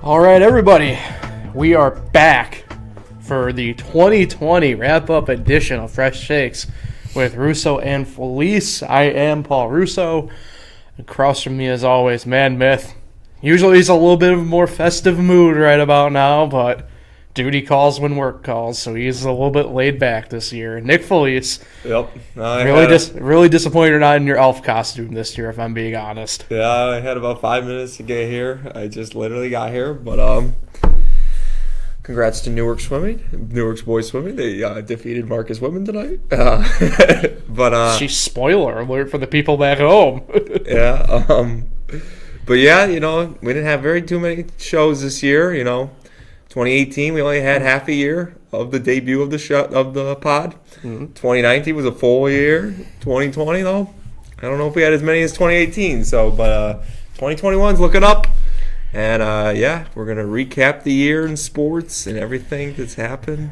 All right, everybody, we are back for the 2020 wrap-up edition of Fresh Shakes with Russo and Felice. I am Paul Russo. Across from me, as always, Man Myth. Usually he's a little bit of a more festive mood right about now, but duty calls when work calls, so he's a little bit laid back this year. Nick Felice. Yep. Really disappointed you're not in your elf costume this year, if I'm being honest. Yeah, I had about 5 minutes to get here. I just literally got here, but congrats to Newark boys swimming. They defeated Marcus women tonight. Spoiler alert for the people back home. Yeah. But yeah, we didn't have too many shows this year. 2018, we only had half a year of the debut of the pod. Mm-hmm. 2019 was a full year. 2020, though, I don't know if we had as many as 2018. But 2021's looking up. And, we're going to recap the year in sports and everything that's happened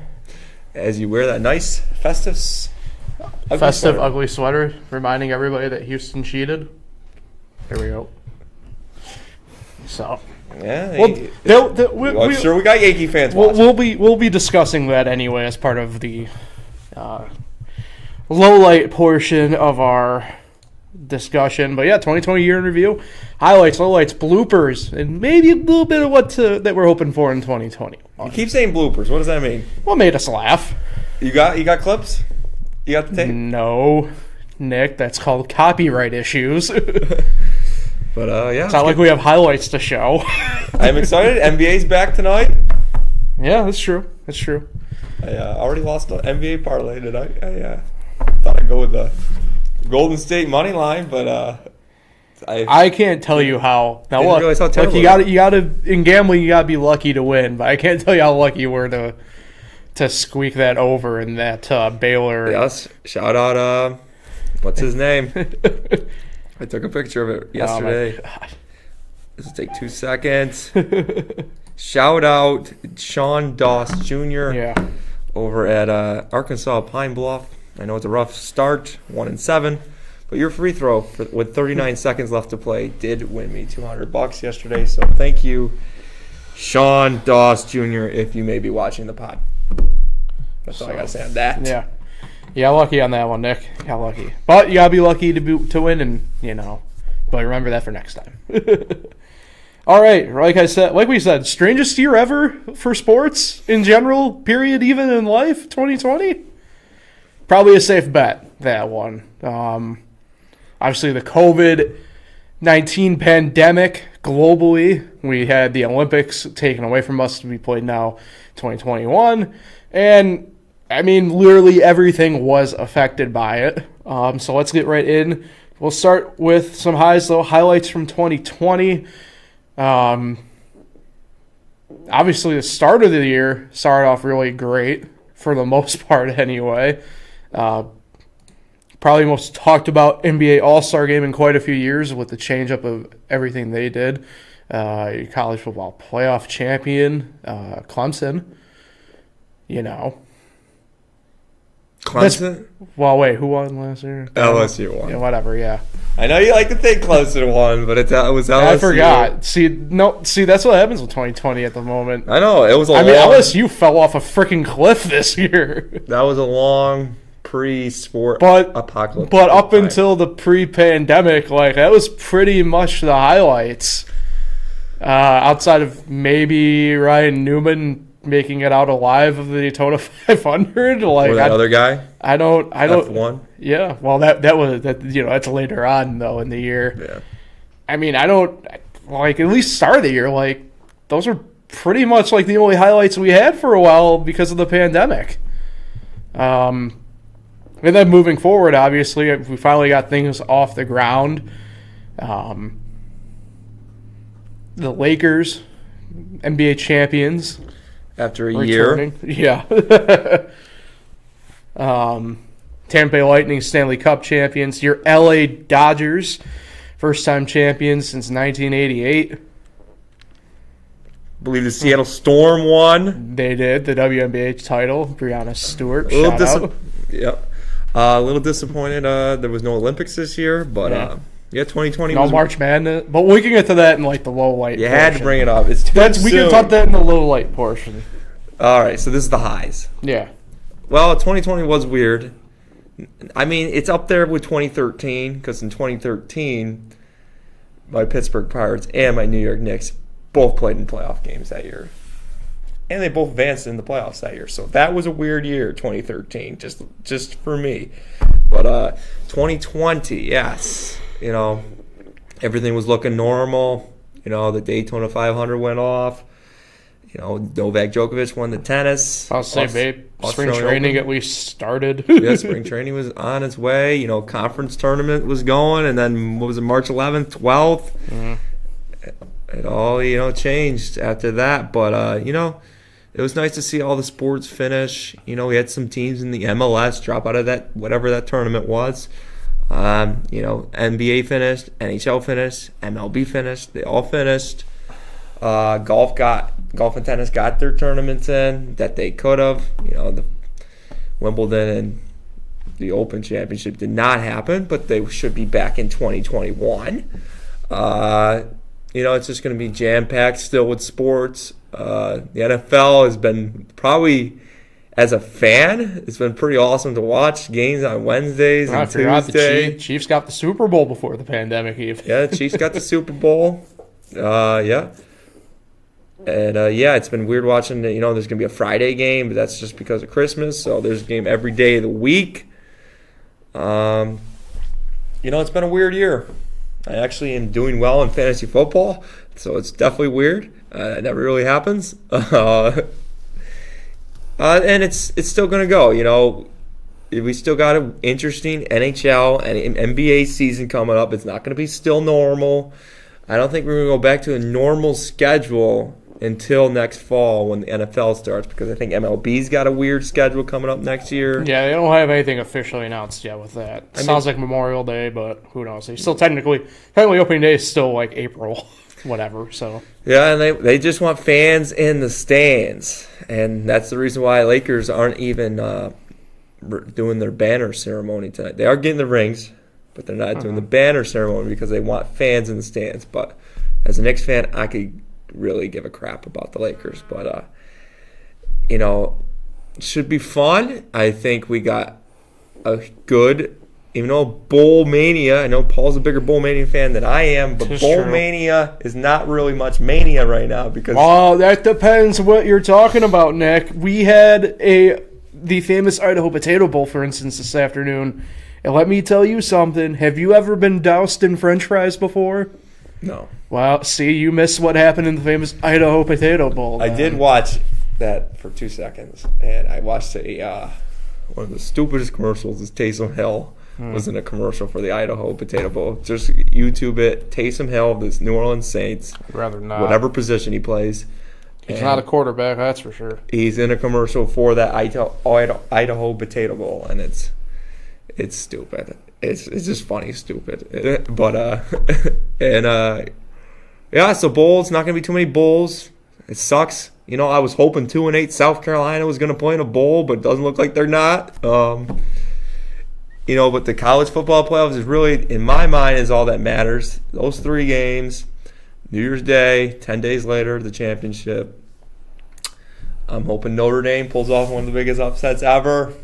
as you wear that nice festive ugly sweater, reminding everybody that Houston cheated. There we go. So, yeah, I'm sure we got Yankee fans watching. We'll be discussing that anyway as part of the low light portion of our discussion. But yeah, 2020 year in review, highlights, lowlights, bloopers, and maybe a little bit of that we're hoping for in 2020. You keep saying bloopers. What does that mean? What made us laugh? You got clips? You got the tape? No, Nick. That's called copyright issues. But yeah, it's not like we have highlights to show. I'm excited. NBA's back tonight. Yeah, that's true. I already lost an NBA parlay tonight. I thought I'd go with the Golden State money line, but I can't tell you how. Now look, you gotta in gambling you gotta be lucky to win, but I can't tell you how lucky you were to squeak that over in that Baylor. Yes, shout out. What's his name? I took a picture of it yesterday. Oh, This will take 2 seconds. Shout out Sean Doss Jr. Over at Arkansas Pine Bluff. I know it's a rough start, 1-7, but your free throw with 39 seconds left to play did win me $200 yesterday. So thank you, Sean Doss Jr. If you may be watching the pod. That's all I gotta say on that. Yeah. Yeah, lucky on that one, Nick. Yeah, lucky. But you gotta be lucky to win, and but remember that for next time. All right, like we said, strangest year ever for sports in general. Period. Even in life, 2020. Probably a safe bet, that one. Obviously, the COVID-19 pandemic globally. We had the Olympics taken away from us to be played now 2021, and I mean, literally everything was affected by it. So let's get right in. We'll start with some highlights from 2020. Obviously, the start of the year started off really great, for the most part anyway. Probably most talked about NBA All-Star game in quite a few years with the change-up of everything they did. College football playoff champion, Clemson, Clemson? Well, wait, who won last year? LSU won. Yeah, whatever, yeah. I know you like to think Clemson won, but it was LSU. I forgot. See, that's what happens with 2020 at the moment. I know. It was LSU fell off a freaking cliff this year. That was a long pre-sport apocalypse. But up until the pre-pandemic, that was pretty much the highlights. Outside of maybe Ryan Newman making it out alive of the Daytona 500, or that other guy. I don't. F1. Yeah, well, that's later on though in the year. Yeah. I mean, I don't at least start of the year. Those are pretty much the only highlights we had for a while because of the pandemic. And then moving forward, obviously, we finally got things off the ground. The Lakers, NBA champions. After a returning. Year. Yeah. Tampa Bay Lightning Stanley Cup champions. Your LA Dodgers, first-time champions since 1988. I believe the Seattle Storm won. They did. The WNBA title. Breanna Stewart. Shout out. Yep. A little disappointed there was no Olympics this year, but Yeah, 2020 No was March Madness. But we can get to that in like the low light. You had to bring it up. It's too we can soon. talk that in the low light portion. All right, so this is the highs. Yeah. Well, 2020 was weird. I mean, it's up there with 2013 because in 2013, my Pittsburgh Pirates and my New York Knicks both played in playoff games that year. And they both advanced in the playoffs that year. So that was a weird year, 2013, just for me. But 2020, yes. You know, everything was looking normal. You know, the Daytona 500 went off. You know, Novak Djokovic won the tennis. I'll say, babe, spring Australian training Open. at least started. Yeah, spring training was on its way. You know, conference tournament was going. And then, what was it, March 11th, 12th? Mm-hmm. It all, you know, changed after that. But, you know, it was nice to see all the sports finish. You know, we had some teams in the MLS drop out of that, whatever that tournament was. You know, NBA finished, NHL finished, MLB finished. They all finished. Golf and tennis got their tournaments in that they could have. You know, the Wimbledon and the Open Championship did not happen, but they should be back in 2021. You know, it's just going to be jam-packed still with sports. The NFL has been probably, as a fan, it's been pretty awesome to watch games on Wednesdays and Tuesdays. The Chiefs got the Super Bowl before the pandemic even. Yeah, the Chiefs got the Super Bowl. Yeah. And, yeah, it's been weird watching, you know, there's going to be a Friday game, but that's just because of Christmas. So there's a game every day of the week. You know, it's been a weird year. I actually am doing well in fantasy football, so it's definitely weird. It never really happens. And it's still going to go, you know. We still got an interesting NHL and NBA season coming up. It's not going to be still normal. I don't think we're going to go back to a normal schedule until next fall when the NFL starts, because I think MLB's got a weird schedule coming up next year. Yeah, they don't have anything officially announced yet with that. Sounds like Memorial Day, but who knows? They still technically opening day is still like April, whatever. So yeah, and they just want fans in the stands, and that's the reason why Lakers aren't even doing their banner ceremony tonight. They are getting the rings, but they're not doing the banner ceremony because they want fans in the stands. But as a Knicks fan, I could really give a crap about the Lakers. But, you know, it should be fun. I think we got a good, even though Bowl Mania, I know Paul's a bigger Bowl Mania fan than I am, but Bowl Mania is not really much mania right now because... Oh, that depends what you're talking about, Nick. We had the famous Idaho Potato Bowl, for instance, this afternoon. And let me tell you something. Have you ever been doused in French fries before? No. Well, see, you missed what happened in the famous Idaho Potato Bowl. I did watch that for 2 seconds, and I watched one of the stupidest commercials is Taysom Hill was in a commercial for the Idaho Potato Bowl. Just YouTube it. Taysom Hill, this New Orleans Saints. I'd rather not. Whatever position he plays. He's not a quarterback, that's for sure. He's in a commercial for that Idaho Potato Bowl, and it's stupid. It's just funny, stupid. But yeah. So bowls, not gonna be too many bowls. It sucks. You know, I was hoping 2-8 South Carolina was gonna play in a bowl, but it doesn't look like they're not. You know, but the college football playoffs is really, in my mind, is all that matters. Those 3 games, New Year's Day, 10 days later, the championship. I'm hoping Notre Dame pulls off one of the biggest upsets ever.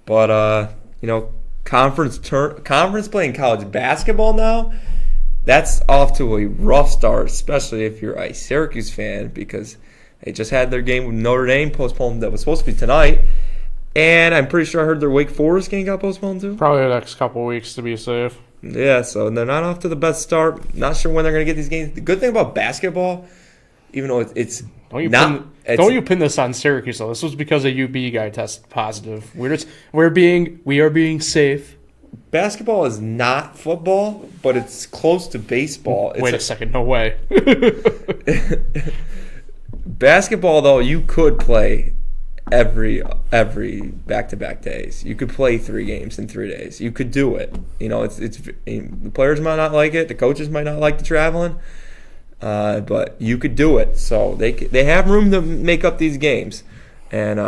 But you know, conference playing college basketball now, that's off to a rough start, especially if you're a Syracuse fan, because they just had their game with Notre Dame postponed that was supposed to be tonight. And I'm pretty sure I heard their Wake Forest game got postponed too. Probably the next couple of weeks to be safe. Yeah, so they're not off to the best start. Not sure when they're going to get these games. The good thing about basketball, even though it's don't you pin this on Syracuse though? This was because a UB guy tested positive. We are being safe. Basketball is not football, but it's close to baseball. Wait a second, no way. Basketball though, you could play every back-to-back days. You could play 3 games in 3 days. You could do it. You know, it's the players might not like it. The coaches might not like the traveling. But you could do it. So they have room to make up these games. And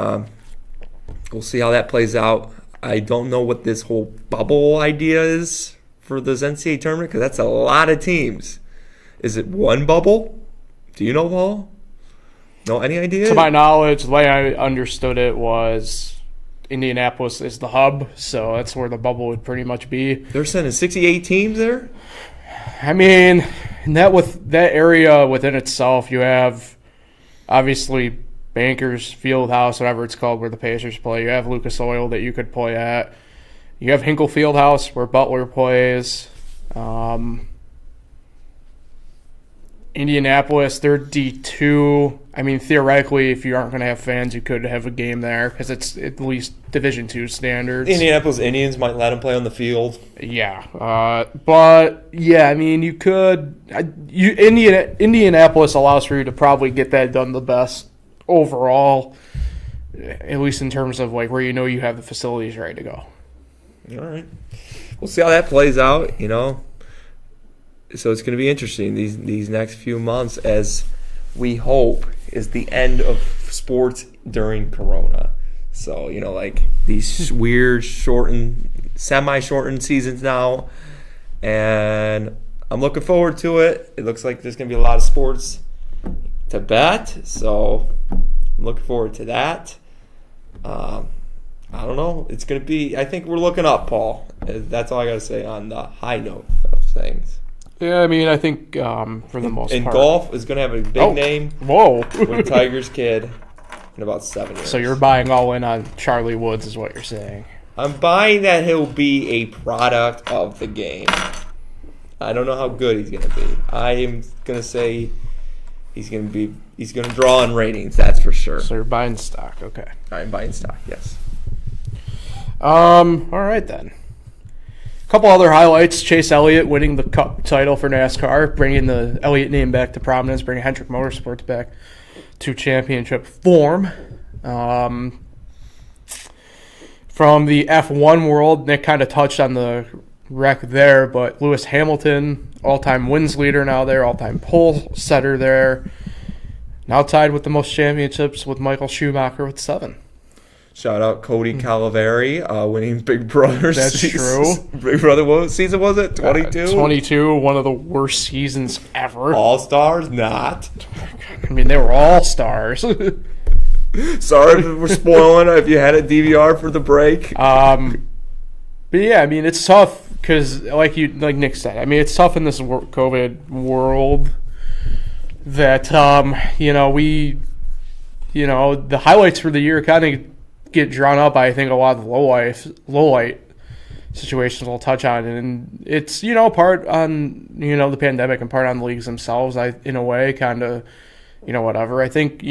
we'll see how that plays out. I don't know what this whole bubble idea is for this NCAA tournament? Because that's a lot of teams. Is it one bubble? Do you know, Paul? No, any idea? To my knowledge, the way I understood it was Indianapolis is the hub, so that's where the bubble would pretty much be. They're sending 68 teams there? I mean, with that area within itself, you have obviously Bankers Fieldhouse, whatever it's called, where the Pacers play. You have Lucas Oil that you could play at. You have Hinkle Fieldhouse where Butler plays. Indianapolis, they're D2. I mean, theoretically, if you aren't going to have fans, you could have a game there because it's at least Division II standards. Indianapolis Indians might let them play on the field. Yeah. But, yeah, I mean, you could. Indianapolis allows for you to probably get that done the best overall, at least in terms of like where you know you have the facilities ready to go. All right. We'll see how that plays out, So it's going to be interesting these next few months, as we hope is the end of sports during Corona. So, like these weird semi-shortened seasons now. And I'm looking forward to it. It looks like there's going to be a lot of sports to bet. So I'm looking forward to that. I don't know. It's going to be, I think we're looking up, Paul. That's all I got to say on the high note of things. Yeah, I mean, I think for the most part. And golf is going to have a big name. Whoa. With Tiger's kid in about 7 years. So you're buying all in on Charlie Woods is what you're saying. I'm buying that he'll be a product of the game. I don't know how good he's going to be. I am going to say he's going to draw in ratings, that's for sure. So you're buying stock, okay. I'm buying stock, yes. All right then. A couple other highlights. Chase Elliott winning the Cup title for NASCAR, bringing the Elliott name back to prominence, bringing Hendrick Motorsports back to championship form. From the F1 world, Nick kind of touched on the wreck there, but Lewis Hamilton, all-time wins leader now there, all-time pole setter there, now tied with the most championships with Michael Schumacher with 7. Shout out Cody Calavari, winning Big Brother. That's true. Big Brother, what season was it? 22? 22, one of the worst seasons ever. All-Stars? Not. I mean, they were all stars. Sorry if we're spoiling if you had a DVR for the break. But yeah, I mean, it's tough because, like Nick said, I mean, it's tough in this COVID world that, the highlights for the year kind of get drawn up by, I think, a lot of the low light situations we'll touch on, and it's part on the pandemic and part on the leagues themselves. In a way, kind of whatever. I think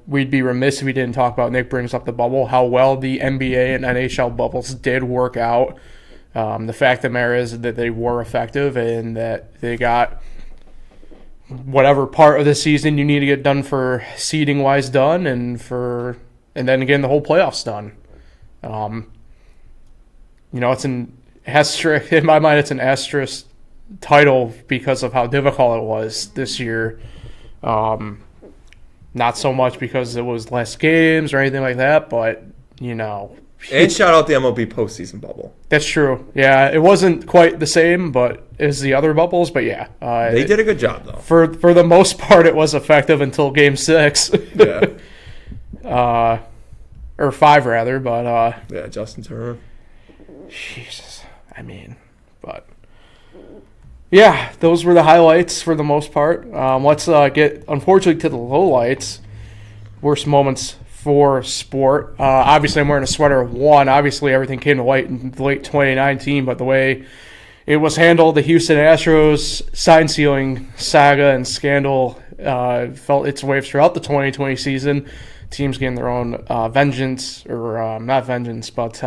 we'd be remiss if we didn't talk about, Nick brings up the bubble, how well the NBA and NHL bubbles did work out. The fact of the matter is that they were effective and that they got whatever part of the season you need to get done for seeding wise done, and then again the whole playoffs done. It's an asterisk in my mind. It's an asterisk title because of how difficult it was this year. Not so much because it was less games or anything like that, but And shout out the MLB postseason bubble. That's true. Yeah, it wasn't quite the same, but as the other bubbles. But yeah, they did a good job though. For the most part, it was effective until Game 6. Yeah. Or 5 rather, but yeah, Justin Turner. Jesus, I mean, but yeah, those were the highlights for the most part. Let's get unfortunately to the lowlights, worst moments for sport. Obviously, I'm wearing a sweater of one. Obviously, everything came to light in late 2019, but the way it was handled, the Houston Astros sign-stealing saga and scandal felt its way throughout the 2020 season. Teams getting their own vengeance, or not vengeance, but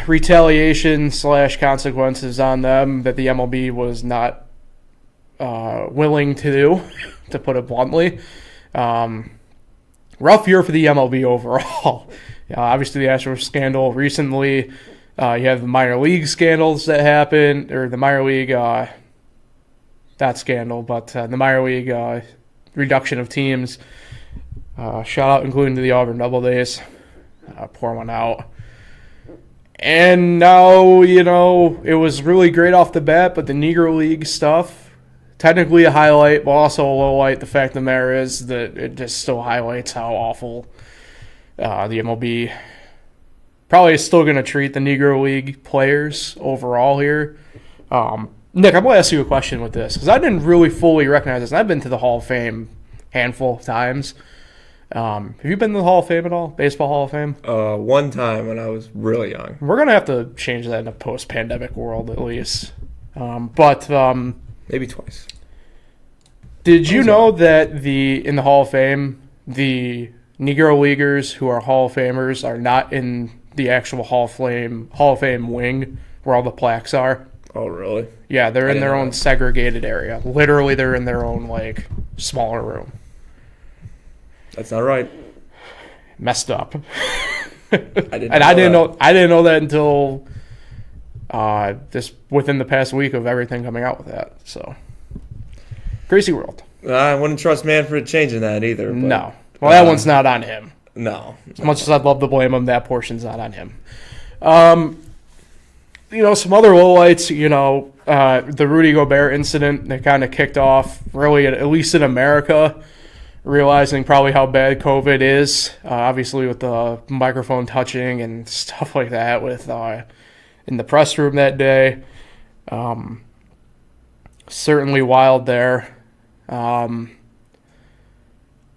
retaliation / consequences on them that the MLB was not willing to do, to put it bluntly. Rough year for the MLB overall. Obviously, the Astros scandal recently. You have the minor league scandals that happened, or the minor league, not scandal, but the minor league reduction of teams. Shout out including to the Auburn Double Days. Pour one out. And now, it was really great off the bat, but the Negro League stuff, technically a highlight, but also a low light. The fact of the matter is that it just still highlights how awful the MLB probably is still going to treat the Negro League players overall here. Nick, I'm going to ask you a question with this, because I didn't really fully recognize this, and I've been to the Hall of Fame a handful of times. Have you been to the Hall of Fame at all? Baseball Hall of Fame? One time when I was really young. We're going to have to change that in a post-pandemic world, at least. Maybe twice. Did you know that in the Hall of Fame, the Negro Leaguers who are Hall of Famers are not in the actual Hall of Fame wing where all the plaques are? Oh, really? Yeah, they're in their own segregated area. Literally, they're in their own, smaller room. That's not right. Messed up. I didn't know that until within the past week of everything coming out with that. So, crazy world. I wouldn't trust Manfred changing that either. But, no. Well, that one's not on him. No. As much as I'd love to blame him, that portion's not on him. Some other lowlights, the Rudy Gobert incident that kind of kicked off, really, at least in America, realizing probably how bad COVID is, obviously with the microphone touching and stuff like that in the press room that day. Certainly wild there.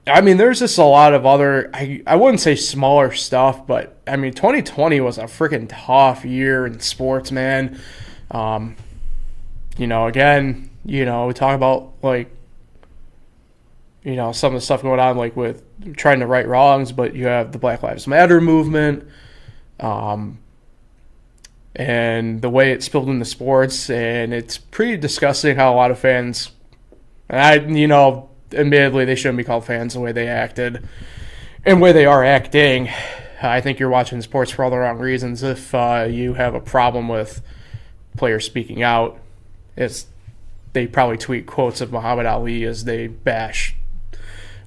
There's just a lot of other, I wouldn't say smaller stuff, but 2020 was a freaking tough year in sports, man. Again, we talk about some of the stuff going on with trying to right wrongs, but you have the Black Lives Matter movement, and the way it spilled into sports, and it's pretty disgusting how a lot of fans, and admittedly, they shouldn't be called fans the way they acted and the way they are acting. I think you're watching sports for all the wrong reasons. If you have a problem with players speaking out, they probably tweet quotes of Muhammad Ali as they bash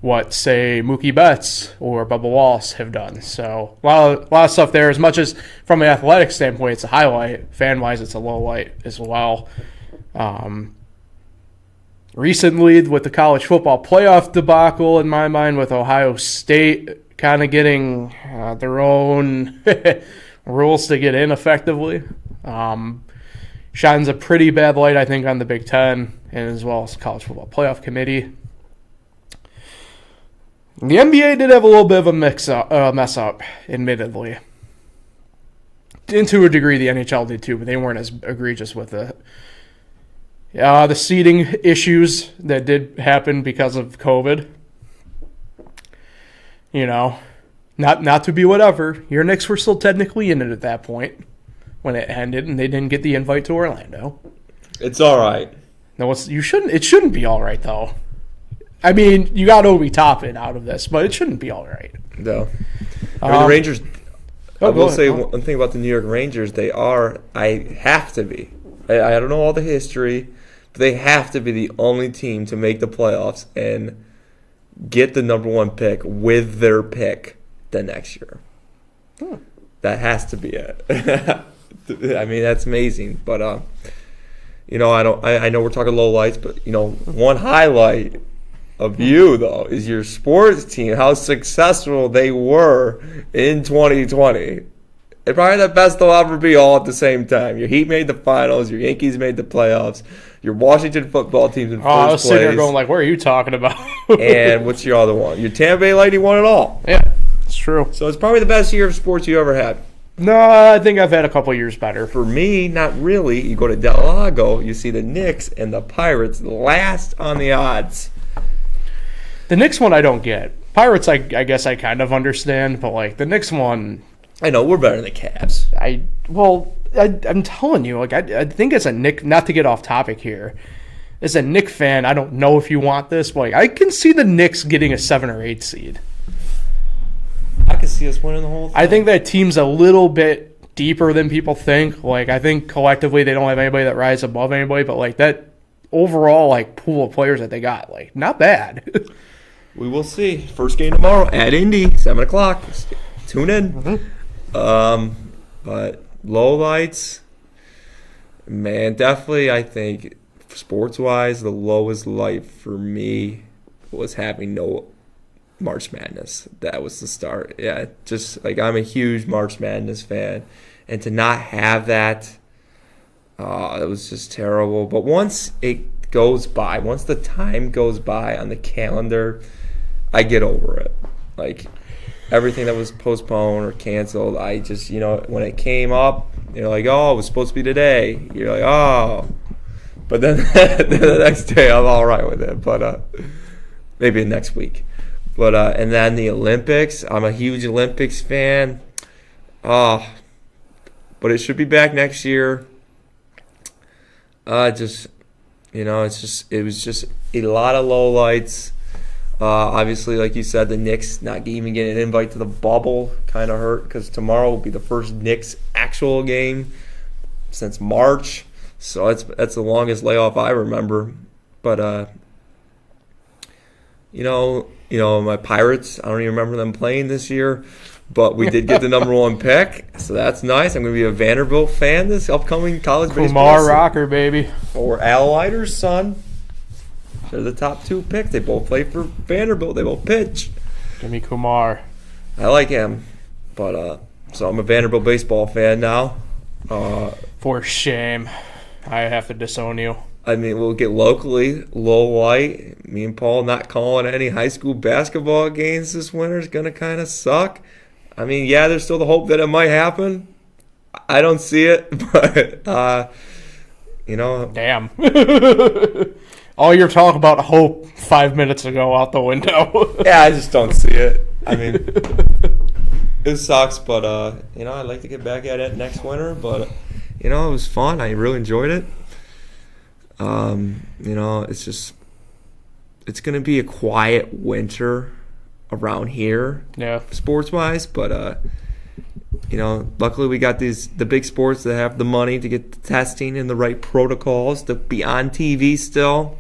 what, say, Mookie Betts or Bubba Wallace have done. So a lot of stuff there. As much as from an athletic standpoint, it's a highlight, fan-wise, it's a low light as well. Recently, with the college football playoff debacle, in my mind, with Ohio State kind of getting their own rules to get in effectively, shines a pretty bad light, I think, on the Big Ten and as well as the College Football Playoff Committee. The NBA did have a little bit of a mess up, admittedly. And to a degree, the NHL did too, but they weren't as egregious with it. The seating issues that did happen because of COVID. Not to be whatever. Your Knicks were still technically in it at that point when it ended, and they didn't get the invite to Orlando. It's all right. No, it shouldn't be all right, though. You got Obi Toppin out of this, but it shouldn't be all right. No. The Rangers, I will say one thing about the New York Rangers. I have to be. I don't know all the history, but they have to be the only team to make the playoffs and get the number one pick with their pick the next year. That has to be it. That's amazing. But I know we're talking low lights, but one highlight of you though is your sports team. How successful they were in 2020. They're probably the best they'll ever be all at the same time. Your Heat made the finals. Your Yankees made the playoffs. Your Washington football team's in first place. I was sitting there going what are you talking about? And what's your other one? Your Tampa Bay Lightning won it all. Yeah, it's true. So it's probably the best year of sports you ever had. No, I think I've had a couple years better. For me, not really. You go to Del Lago, you see the Knicks and the Pirates last on the odds. The Knicks one I don't get. Pirates, I guess I kind of understand, but the Knicks one, I know we're better than the Cavs. I'm telling you, I think as a Knick, not to get off topic here, as a Knick fan, I don't know if you want this, but I can see the Knicks getting a 7 or 8 seed. I can see us winning the whole thing. I think that team's a little bit deeper than people think. I think collectively they don't have anybody that rises above anybody, but that overall pool of players that they got, not bad. We will see. First game tomorrow at Indy, 7 o'clock. Tune in. Mm-hmm. But Lowlights, man, definitely I think sports-wise, the lowest light for me was having no March Madness. That was the start. Yeah, just like I'm a huge March Madness fan, and to not have that, it was just terrible. But once it goes by, once the time goes by on the calendar, I get over it. Like everything that was postponed or canceled, I just, when it came up, you're like, oh, it was supposed to be today. You're like, oh. But then the next day, I'm all right with it. But maybe next week. But and then the Olympics, I'm a huge Olympics fan. But it should be back next year. It was just a lot of lowlights. Obviously, like you said, the Knicks not even getting an invite to the bubble kind of hurt because tomorrow will be the first Knicks actual game since March. So that's the longest layoff I remember. But my Pirates, I don't even remember them playing this year, but we did get the number 1 pick, so that's nice. I'm going to be a Vanderbilt fan this upcoming college baseball. Kumar Rocker, baby. Or Al Leiter's son. They're the top 2 picks. They both play for Vanderbilt. They both pitch. Give me Kumar. I like him, but so I'm a Vanderbilt baseball fan now. For shame. I have to disown you. I mean, we'll get locally, low light. Me and Paul not calling any high school basketball games this winter is going to kind of suck. I mean, yeah, there's still the hope that it might happen. I don't see it, but, Damn. All your talk about hope 5 minutes ago out the window. Yeah, I just don't see it. I mean, it sucks, but, I'd like to get back at it next winter. But, it was fun. I really enjoyed it. It's going to be a quiet winter around here, sports-wise. But, luckily we got the big sports that have the money to get the testing and the right protocols to be on TV still.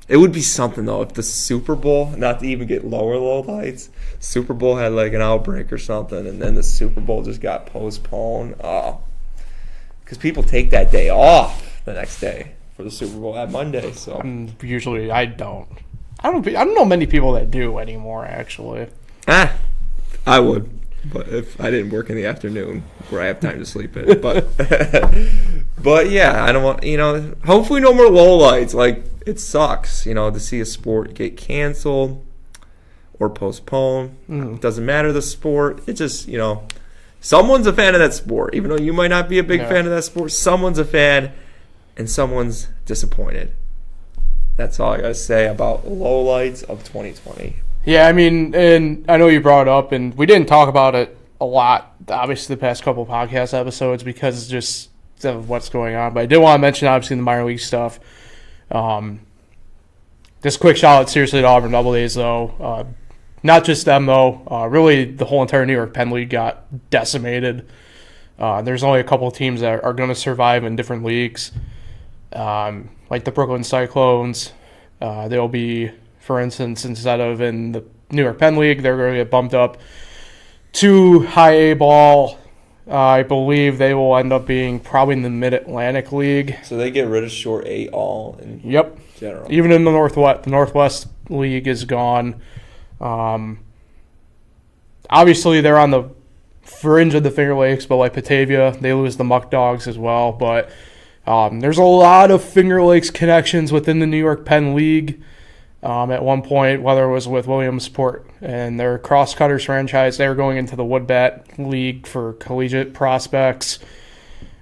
It would be something, though, if the Super Bowl, not to even get low lights, Super Bowl had like an outbreak or something, and then the Super Bowl just got postponed. Because people take that day off the next day for the Super Bowl at Monday. So usually I don't know many people that do anymore, actually. I would, but if I didn't work in the afternoon where I have time to sleep in. But but yeah, I don't want, hopefully no more lowlights. Like, it sucks, to see a sport get canceled or postponed. It doesn't matter the sport. It just, someone's a fan of that sport. Even though you might not be a big fan of that sport, someone's a fan and someone's disappointed. That's all I got to say about lowlights of 2020. Yeah, I mean, and I know you brought it up, and we didn't talk about it a lot, obviously, the past couple podcast episodes because just of what's going on. But I did want to mention, obviously, the minor league stuff. Just a quick shout out, seriously, to Auburn Double A's, though. Not just them, though. Really, the whole entire New York Penn League got decimated. There's only a couple of teams that are going to survive in different leagues, like the Brooklyn Cyclones. They'll be, for instance, instead of in the New York Penn League, they're going to get bumped up to high A ball. I believe they will end up being probably in the Mid-Atlantic League. So they get rid of short A all in general. Even in the Northwest League is gone. Obviously, they're on the fringe of the Finger Lakes, but like Batavia, they lose the Muck Dogs as well. But there's a lot of Finger Lakes connections within the New York Penn League. At one point, whether it was with Williamsport and their Crosscutters franchise, they were going into the Woodbat League for collegiate prospects.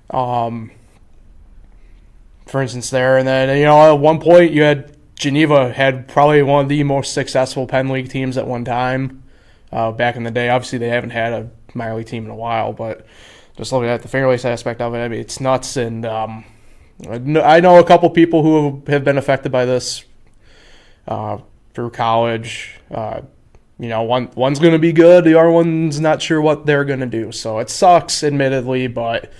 For instance, there. And then, at one point, you had Geneva had probably one of the most successful Penn League teams at one time back in the day. Obviously, they haven't had a minor league team in a while, but just looking at the Finger Lakes aspect of it, I mean, it's nuts. And I know a couple people who have been affected by this through college. One's going to be good. The other one's not sure what they're going to do. So it sucks, admittedly, but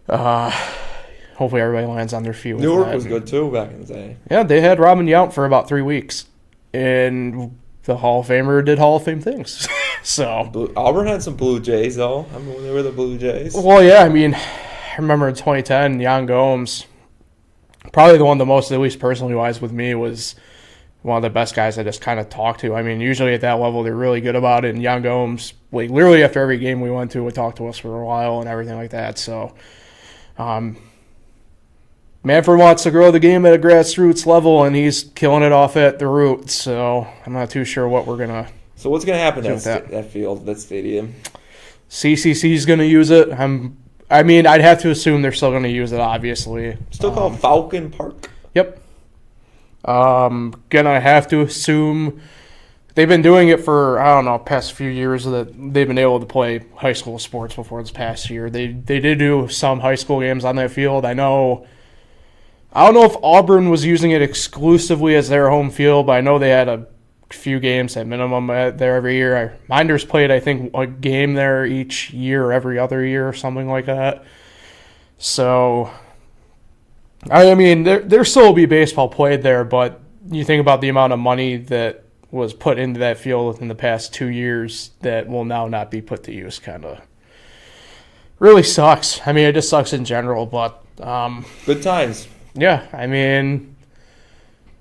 hopefully everybody lands on their feet with Newark that. was good, too, back in the day. Yeah, they had Robin Yount for about 3 weeks. And the Hall of Famer did Hall of Fame things. So Auburn had some Blue Jays, though. I mean, when they were the Blue Jays. Well, yeah, I mean, I remember in 2010, Jan Gomes, probably the one the most, at least personally wise with me, was one of the best guys I just kind of talked to. I mean, usually at that level, they're really good about it. And Jan Gomes, like, literally after every game we went to, would talk to us for a while and everything like that. So, Manfred wants to grow the game at a grassroots level, and he's killing it off at the root. So, I'm not too sure what we're going to. So, what's going to happen at that field, that stadium? CCC's going to use it. I mean, I'd have to assume they're still going to use it, obviously. Still called Falcon Park? Yep. Gonna have to assume they've been doing it for, I don't know, past few years that they've been able to play high school sports before this past year. They did do some high school games on that field. I don't know if Auburn was using it exclusively as their home field, but I know they had a few games at minimum there every year. Minders played, I think, a game there each year, every other year, or something like that. So, I mean, there still will be baseball played there, but you think about the amount of money that was put into that field within the past 2 years that will now not be put to use, kind of really sucks. I mean, it just sucks in general, but good times. Yeah, I mean,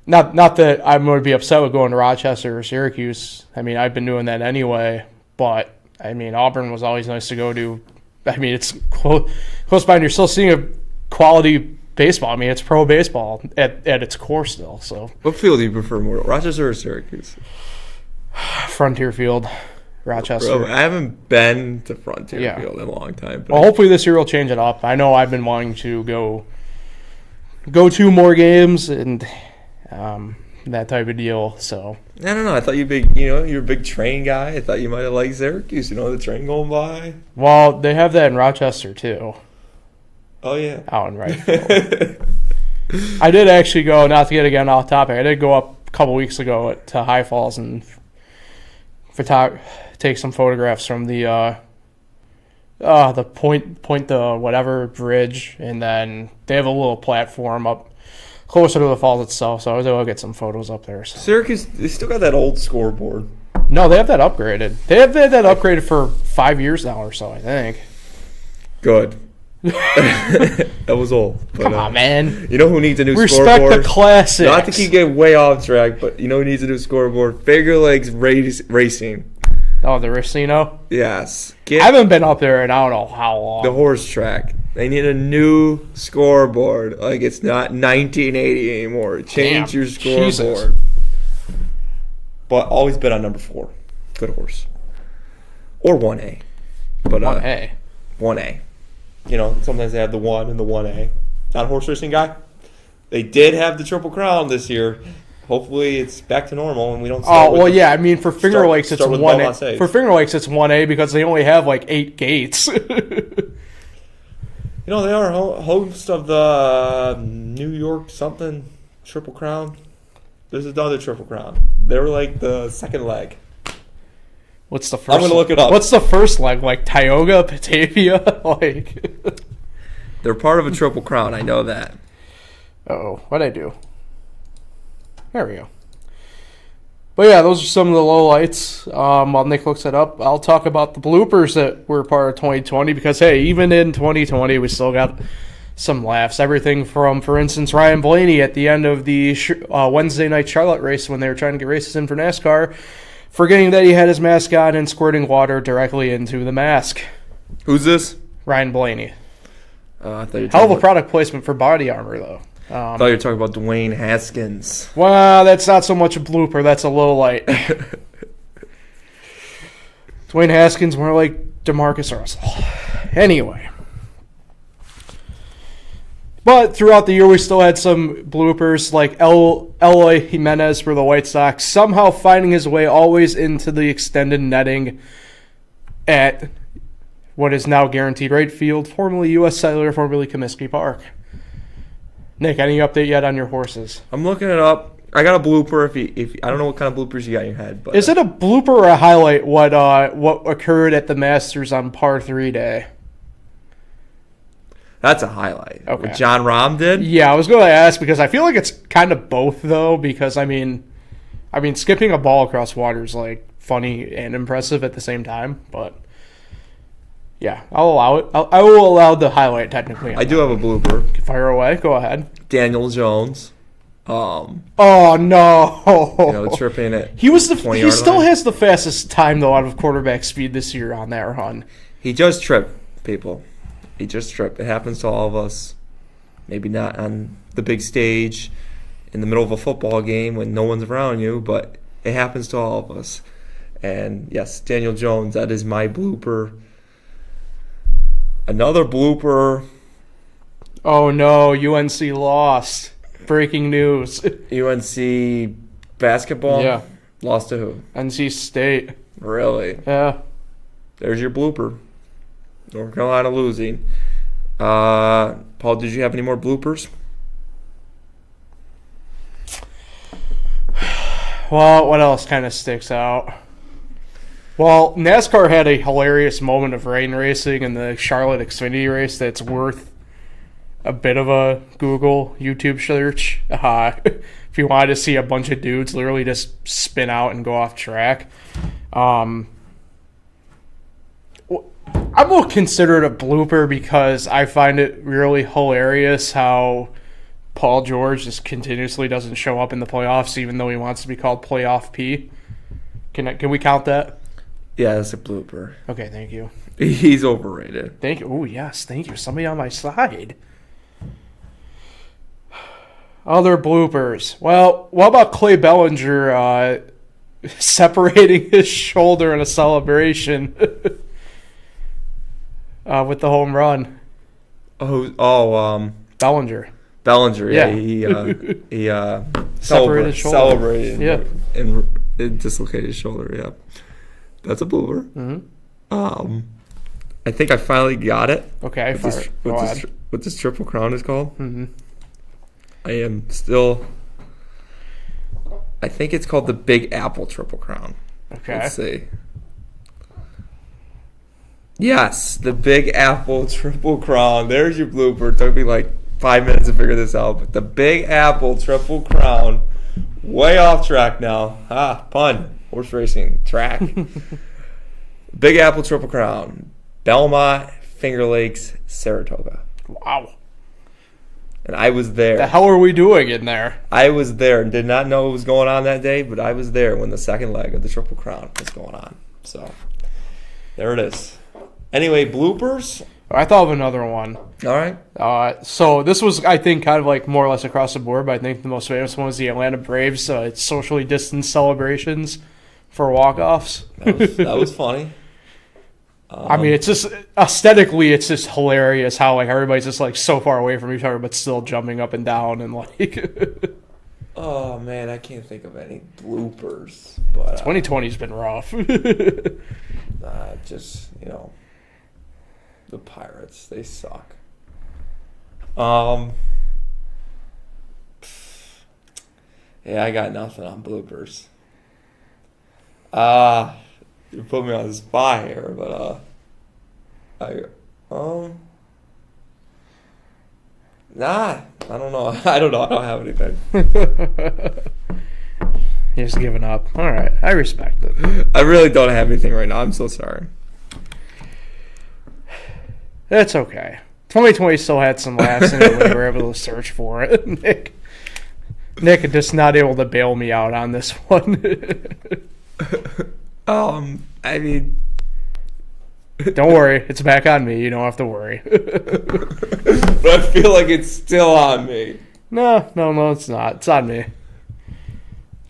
not that I'm going to be upset with going to Rochester or Syracuse. I mean, I've been doing that anyway, but I mean, Auburn was always nice to go to. I mean, it's close by, and you're still seeing a quality baseball. I mean, it's pro baseball at its core still. So, what field do you prefer more, Rochester or Syracuse? Frontier Field, Rochester. Bro, I haven't been to Frontier Field in a long time. Well, hopefully this year will change it up. I know I've been wanting to go to more games and that type of deal. So I don't know. I thought you're a big train guy. I thought you might have liked Syracuse. You know, the train going by. Well, they have that in Rochester too. Oh yeah, out in right field. I did actually go, not to get again off topic, I did go up a couple weeks ago to High Falls and take some photographs from the point the whatever bridge, and then they have a little platform up closer to the falls itself, so I was able to get some photos up there. So. Syracuse, they still got that old scoreboard. No, they have that upgraded. They have that upgraded for 5 years now or so, I think. Good. That was old. But, come on, man. You know who needs a new Respect scoreboard? Respect the classics. Not to keep getting way off track, but you know who needs a new scoreboard? Finger Lakes Racing. Oh, the Racino? Yes. I haven't been up there in I don't know how long. The horse track. They need a new scoreboard. Like, it's not 1980 anymore. Change your scoreboard. Jesus. But always bet on number 4. Good horse. Or 1A. But 1A. 1A. You know, sometimes they have the 1 and the 1A. Not a horse racing guy. They did have the Triple Crown this year. Hopefully it's back to normal and we don't start yeah, I mean, for Finger Lakes it's 1A. For Finger Lakes it's 1A because they only have like 8 gates. You know, they are host of the New York something Triple Crown. There's another Triple Crown. They were like the second leg. What's the first? I'm going to look it up. What's the first leg? Like Tioga, Batavia? Like they're part of a Triple Crown. I know that. Uh-oh. What'd I do? There we go. But yeah, those are some of the lowlights. While Nick looks it up, I'll talk about the bloopers that were part of 2020 because, hey, even in 2020, we still got some laughs. Everything from, for instance, Ryan Blaney at the end of the Wednesday night Charlotte race when they were trying to get races in for NASCAR, forgetting that he had his mask on and squirting water directly into the mask. Who's this? Ryan Blaney. I thought you were hell of a product placement for body armor, though. I thought you were talking about Dwayne Haskins. Well, that's not so much a blooper. That's a low light. Dwayne Haskins more like DeMarcus Russell. Anyway. But throughout the year, we still had some bloopers, like Eloy Jimenez for the White Sox, somehow finding his way always into the extended netting at what is now Guaranteed Rate Field, formerly U.S. Cellular, formerly Comiskey Park. Nick, any update yet on your horses? I'm looking it up. I got a blooper. If I don't know what kind of bloopers you got in your head, but is it a blooper or a highlight? What occurred at the Masters on Par 3 day? That's a highlight. Okay. What John Rahm did? Yeah, I was going to ask because I feel like it's kind of both though. Because I mean, I mean, skipping a ball across water is like funny and impressive at the same time, but yeah, I'll allow it. I will allow the highlight technically. I do have a blooper. Fire away. Go ahead. Daniel Jones. Oh no! Tripping it. He still has the fastest time though out of quarterback speed this year on that run. He just tripped, people. He just tripped. It happens to all of us. Maybe not on the big stage in the middle of a football game when no one's around you, but it happens to all of us. And yes, Daniel Jones, that is my blooper. Another blooper. Oh no, UNC lost. Breaking news. UNC basketball? Yeah. Lost to who? NC State. Really? Yeah. There's your blooper. North Carolina losing. Paul, did you have any more bloopers? Well, what else kind of sticks out? Well, NASCAR had a hilarious moment of rain racing in the Charlotte Xfinity race that's worth a bit of a Google, YouTube search. If you wanted to see a bunch of dudes literally just spin out and go off track. I will consider it a blooper because I find it really hilarious how Paul George just continuously doesn't show up in the playoffs even though he wants to be called Playoff P. Can we count that? Yeah, that's a blooper. Okay, thank you. He's overrated. Thank you. Oh, yes, thank you. Somebody on my side. Other bloopers. Well, what about Clay Bellinger separating his shoulder in a celebration with the home run? Bellinger. Bellinger, yeah. He separated his shoulder. Celebrated and dislocated his shoulder, yeah. That's a blooper. Mm-hmm. I think I finally got it. Okay, what this Triple Crown is called. Mm-hmm. I am still... I think it's called the Big Apple Triple Crown. Okay. Let's see. Yes, the Big Apple Triple Crown. There's your blooper. It took me like 5 minutes to figure this out. But the Big Apple Triple Crown. Way off track now. Pun. Horse racing. Track. Big Apple Triple Crown. Belmont, Finger Lakes, Saratoga. Wow. And I was there. The hell are we doing in there? I was there and did not know what was going on that day, but I was there when the second leg of the Triple Crown was going on. So, there it is. Anyway, bloopers. I thought of another one. All right. So this was, I think, kind of like more or less across the board, but I think the most famous one was the Atlanta Braves socially distanced celebrations for walk-offs. That was funny. I mean, it's just aesthetically, it's just hilarious how like everybody's just like so far away from each other, but still jumping up and down and like. Oh man, I can't think of any bloopers. But 2020's been rough. Just the Pirates, they suck. Yeah, I got nothing on bloopers. You put me on the spot here, but I don't know. I don't have anything. You're just giving up. All right, I respect it. I really don't have anything right now. I'm so sorry. That's okay. 2020 still had some laughs in it when we were able to search for it. Nick just not able to bail me out on this one. I mean, don't worry, it's back on me. You don't have to worry. But I feel like it's still on me. No, it's not. It's on me.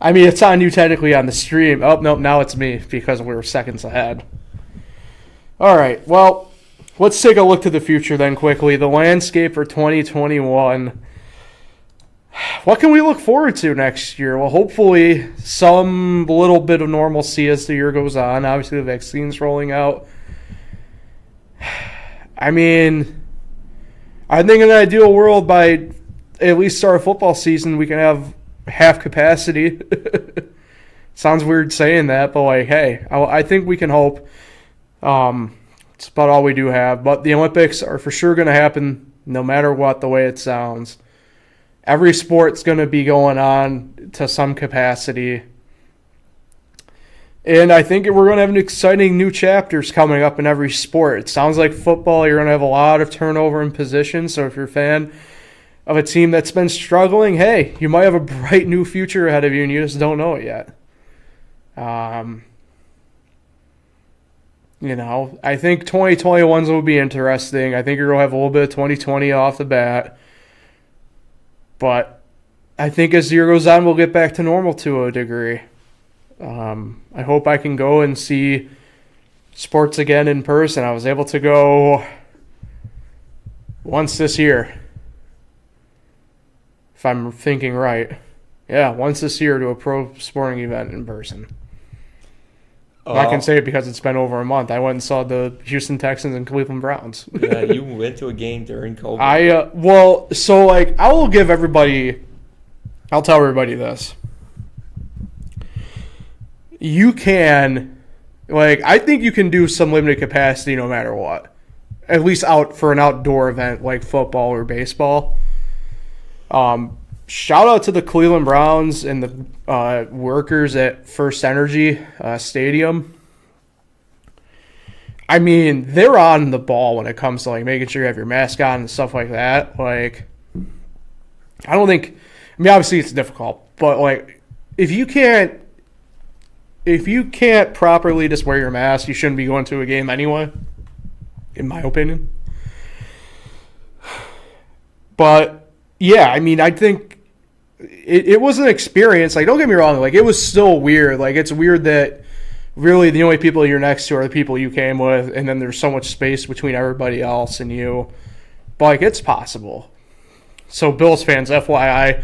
I mean, it's on you technically on the stream. Oh, no, now it's me because we're seconds ahead. All right, well, let's take a look to the future then quickly. The landscape for 2021. What can we look forward to next year? Well, hopefully some little bit of normalcy as the year goes on. Obviously, the vaccine's rolling out. I mean, I think in an ideal world, by at least start a football season, we can have half capacity. Sounds weird saying that, but like, hey, I think we can hope. It's about all we do have. But the Olympics are for sure going to happen no matter what, the way it sounds. Every sport's going to be going on to some capacity. And I think we're going to have an exciting new chapters coming up in every sport. It sounds like football, you're going to have a lot of turnover in position. So if you're a fan of a team that's been struggling, hey, you might have a bright new future ahead of you and you just don't know it yet. I think 2021's will be interesting. I think you're going to have a little bit of 2020 off the bat. But I think as the year goes on, we'll get back to normal to a degree. I hope I can go and see sports again in person. I was able to go once this year, if I'm thinking right. Yeah, once this year to a pro sporting event in person. I can say it because it's been over a month. I went and saw the Houston Texans and Cleveland Browns. Yeah, you went to a game during COVID. I'll tell everybody this. You can, I think you can do some limited capacity no matter what. At least out for an outdoor event like football or baseball. Shout out to the Cleveland Browns and the workers at First Energy Stadium. I mean, they're on the ball when it comes to making sure you have your mask on and stuff like that. Obviously it's difficult, but if you can't properly just wear your mask, you shouldn't be going to a game anyway, in my opinion. But yeah, I think it was an experience. Don't get me wrong. It was still weird. It's weird that really the only people you're next to are the people you came with, and then there's so much space between everybody else and you. But it's possible. So Bills fans, FYI,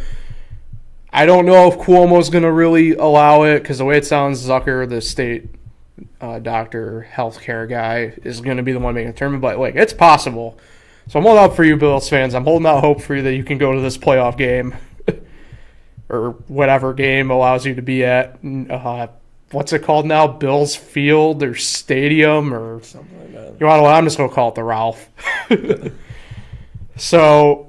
I don't know if Cuomo's going to really allow it because the way it sounds, Zucker, the state doctor, healthcare guy, is going to be the one making the tournament. But it's possible. So I'm holding out for you, Bills fans. I'm holding out hope for you that you can go to this playoff game or whatever game allows you to be at. What's it called now? Bills Field or Stadium or something like that. You want to? I'm just going to call it the Ralph. So,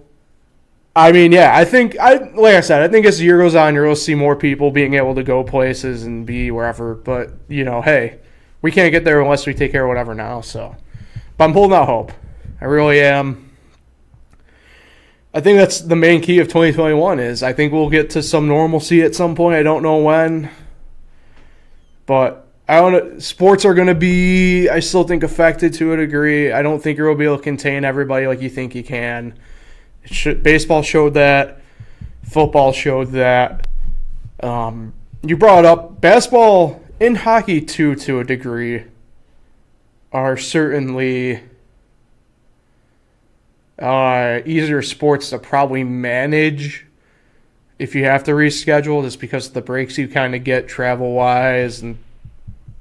I think like I said, I think as the year goes on, you're going to see more people being able to go places and be wherever. But hey, we can't get there unless we take care of whatever now. So, but I'm holding out hope. I really am. I think that's the main key of 2021 is I think we'll get to some normalcy at some point. I don't know when. But sports are going to be, I still think, affected to a degree. I don't think you're going to be able to contain everybody like you think you can. Baseball showed that. Football showed that. You brought up basketball and hockey, too, to a degree, are certainly easier sports to probably manage if you have to reschedule, just because of the breaks you kind of get travel-wise and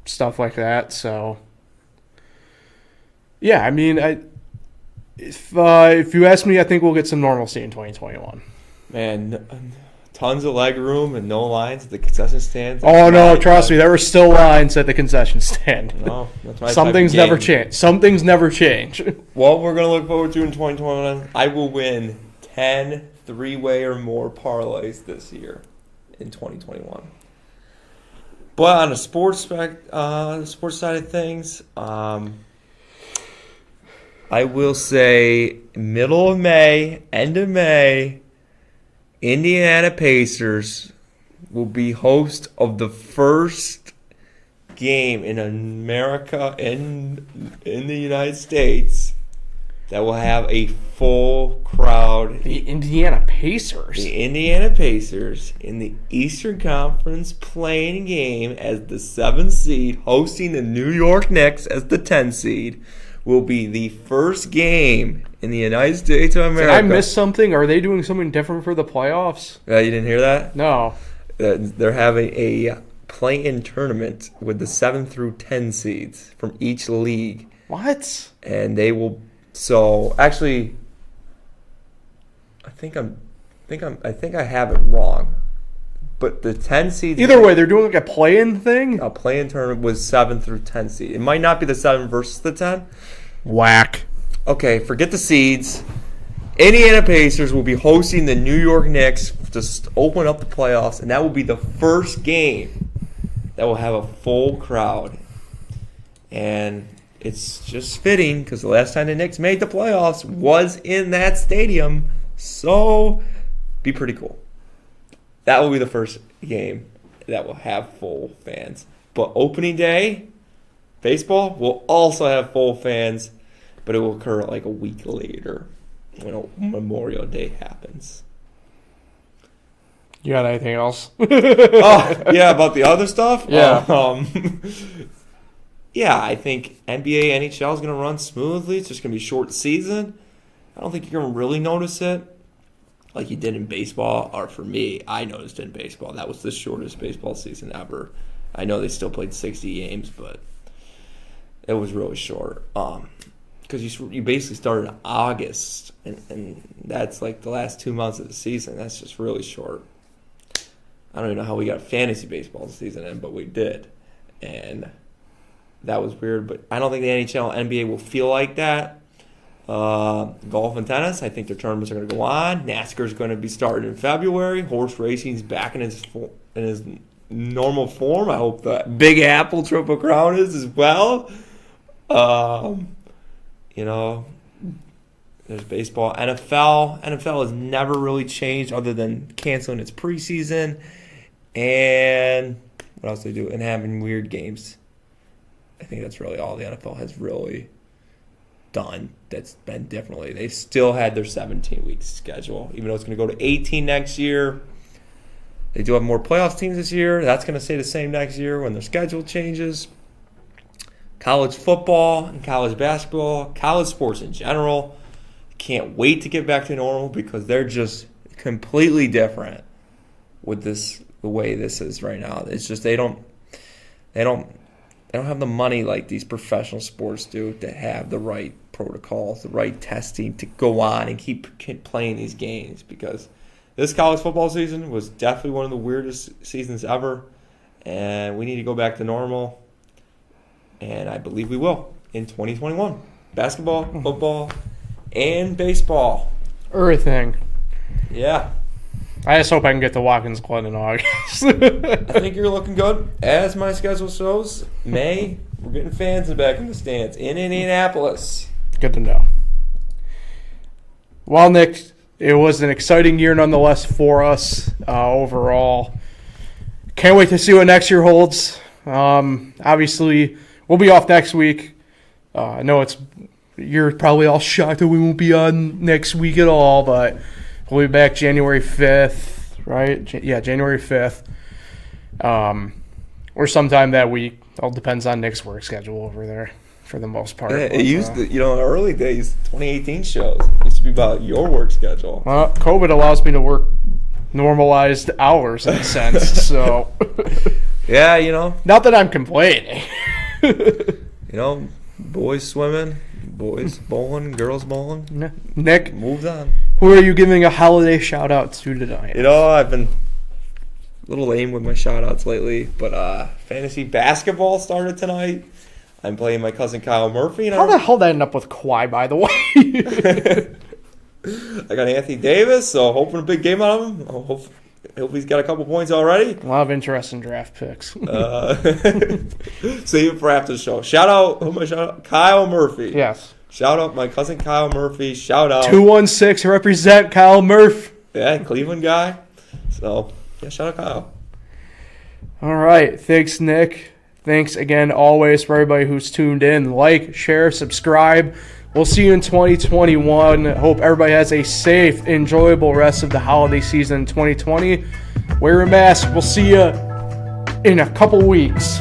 stuff like that. So, yeah, if you ask me, I think we'll get some normalcy in 2021. Man, tons of leg room and no lines at the concession stand. Oh, no, trust me, there were still lines at the concession stand. No, that's my Some things never change. Some things never change. What we're going to look forward to in 2021, I will win 10 three-way or more parlays this year in 2021. But on the sports side of things, I will say middle of May, end of May, Indiana Pacers will be host of the first game in America, in the United States, that will have a full crowd. The Indiana Pacers. The Indiana Pacers in the Eastern Conference playing a game as the 7th seed, hosting the New York Knicks as the 10th seed, will be the first game in the United States of America. Did I miss something? Are they doing something different for the playoffs? You didn't hear that? No. They're having a play-in tournament with the 7 through 10 seeds from each league. What? And they will. So actually, I think I have it wrong. But the 10 seeds. Either way, they're doing a play-in thing. A play-in tournament was 7 through 10 seed. It might not be the 7 versus the 10. Whack. Okay, forget the seeds. Indiana Pacers will be hosting the New York Knicks to open up the playoffs, and that will be the first game that will have a full crowd. And it's just fitting because the last time the Knicks made the playoffs was in that stadium. So, be pretty cool. That will be the first game that will have full fans. But opening day, baseball will also have full fans, but it will occur like a week later when Memorial Day happens. You got anything else? Oh, yeah, about the other stuff? Yeah. Yeah, I think NBA, NHL is going to run smoothly. It's just going to be a short season. I don't think you're going to really notice it like you did in baseball. Or for me, I noticed it in baseball. That was the shortest baseball season ever. I know they still played 60 games, but it was really short. Because you basically started in August, and that's like the last 2 months of the season. That's just really short. I don't even know how we got fantasy baseball season in, but we did. And that was weird, but I don't think the NHL and NBA will feel like that. Golf and tennis, I think their tournaments are going to go on. NASCAR is going to be starting in February. Horse racing is back in his normal form. I hope that Big Apple Triple Crown is as well. There's baseball. NFL has never really changed other than canceling its preseason. And what else do they do? And having weird games. I think that's really all the NFL has really done that's been differently. They still had their 17-week schedule, even though it's going to go to 18 next year. They do have more playoff teams this year. That's going to stay the same next year when their schedule changes. College football and college basketball, college sports in general, can't wait to get back to normal because they're just completely different with the way this is right now. It's just they don't have the money like these professional sports do to have the right protocols, the right testing to go on and keep playing these games, because this college football season was definitely one of the weirdest seasons ever, and we need to go back to normal, and I believe we will in 2021. Basketball, football, and baseball. Everything. Yeah. I just hope I can get to Watkins Glen in August. I think you're looking good. As my schedule shows, May, we're getting fans back in the stands in Indianapolis. Good to know. Well, Nick, it was an exciting year nonetheless for us overall. Can't wait to see what next year holds. Obviously, we'll be off next week. I know you're probably all shocked that we won't be on next week at all, but we'll be back January 5th, right? January 5th. Or sometime that week. All depends on Nick's work schedule over there for the most part. Yeah, it used to, in the early days, 2018 shows, it used to be about your work schedule. Well, COVID allows me to work normalized hours in a sense, so. Yeah, Not that I'm complaining. Boys swimming, boys bowling, girls bowling. Nick, moved on. Who are you giving a holiday shout out to tonight? I've been a little lame with my shout outs lately, but fantasy basketball started tonight. I'm playing my cousin Kyle Murphy. How the hell did I end up with Kawhi, by the way? I got Anthony Davis, so hoping a big game out of him. I hope he's got a couple points already. A lot of interesting draft picks. See you for after the show. Shout out? Kyle Murphy. Yes. Shout out my cousin Kyle Murphy. Shout out. 216 represent Kyle Murph. Yeah, Cleveland guy. So, yeah, shout out Kyle. All right. Thanks, Nick. Thanks again always for everybody who's tuned in. Like, share, subscribe. We'll see you in 2021. Hope everybody has a safe, enjoyable rest of the holiday season in 2020. Wear a mask. We'll see you in a couple weeks.